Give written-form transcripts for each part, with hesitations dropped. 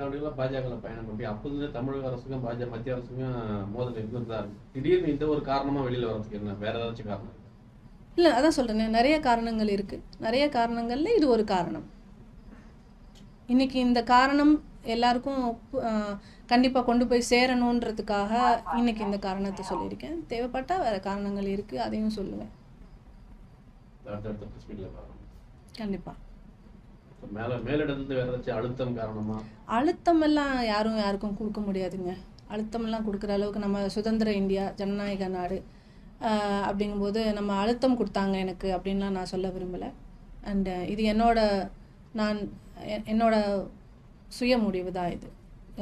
ஆண்டுகளா பாஜக பயணம் பண்ணி அப்போதுலேருந்து தமிழக அரசுக்கும் மத்திய அரசுக்கும் மோதல் இருந்துதான் இருக்கு. திடீர்னு இந்த ஒரு காரணமா வெளியில வரதுக்கு என்ன வேற ஏதாச்சும் காரணம்? இல்லை, அதான் சொல்கிறேன், நிறைய காரணங்கள் இருக்குது. நிறைய காரணங்களில் இது ஒரு காரணம். இன்றைக்கி இந்த காரணம் எல்லாருக்கும் கண்டிப்பாக கொண்டு போய் சேரணுன்றதுக்காக இன்றைக்கி இந்த காரணத்தை சொல்லியிருக்கேன். தேவைப்பட்டால் வேறு காரணங்கள் இருக்குது, அதையும் சொல்லுவேன். கண்டிப்பாக மேலிடத்துலேருந்து வேறு ஏதாச்சும் அழுத்தம் காரணமா? அழுத்தமெல்லாம் யாருக்கும் கொடுக்க முடியாதுங்க. அழுத்தமெல்லாம் கொடுக்குற அளவுக்கு நம்ம சுதந்திர இந்தியா, ஜனநாயக நாடு அப்படிங்கும்போது நம்ம அழுத்தம் கொடுத்தாங்க எனக்கு அப்படின்லாம் நான் சொல்ல விரும்பலை. அண்டு இது என்னோட சுய முடிவு தான். இது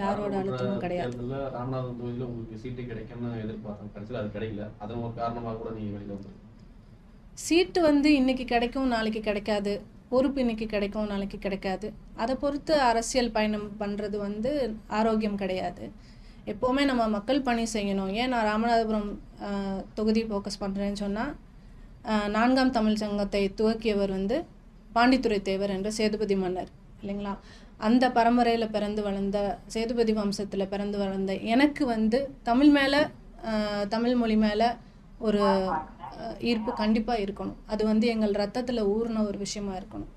யாரோட அழுத்தமும் கிடையாது. ராமநாதபுரம் தொகுதியில் உங்களுக்கு சீட்டு கிடைக்கும்னு எதிர்பார்த்தேன், கடைசியில் அது கிடைக்கல. அதன் ஒரு காரணமாக கூட நீங்கள் வெளியில் வந்து சீட்டு வந்து இன்றைக்கி கிடைக்கும், நாளைக்கு கிடைக்காது. பொறுப்பு இன்றைக்கி கிடைக்கும், நாளைக்கு கிடைக்காது. அதை பொறுத்து அரசியல் பயணம் பண்ணுறது வந்து ஆரோக்கியம் கிடையாது. எப்போவுமே நம்ம மக்கள் பணி செய்யணும். ஏன் நான் ராமநாதபுரம் தொகுதி ஃபோக்கஸ் பண்ணுறேன்னு சொன்னால், 4ஆம் தமிழ் சங்கத்தை துவக்கியவர் வந்து பாண்டித்துரை தேவர் என்ற சேதுபதி மன்னர் இல்லைங்களா? அந்த பரம்பரையில் பிறந்து வளர்ந்த, சேதுபதி வம்சத்தில் பிறந்து வளர்ந்த எனக்கு வந்து தமிழ் மேலே, தமிழ் மொழி மேலே ஒரு ஈர்ப்பு கண்டிப்பாக இருக்கணும். அது வந்து எங்கள் ரத்தத்தில் ஊறின ஒரு விஷயமா இருக்கணும்.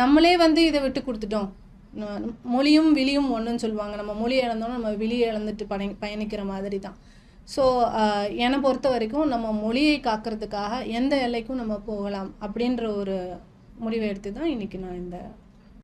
நம்மளே வந்து இதை விட்டு கொடுத்துட்டோம். மொழியும் விழியும் ஒன்றுன்னு சொல்லுவாங்க. நம்ம மொழியை இழந்தோன்னா நம்ம விழியை இழந்துட்டு பயணிக்கிற மாதிரி தான். ஸோ என்னை பொறுத்த வரைக்கும் நம்ம மொழியை காக்கிறதுக்காக எந்த எல்லைக்கும் நம்ம போகலாம் அப்படின்ற ஒரு முடிவை எடுத்து தான் இன்றைக்கி நான் இந்த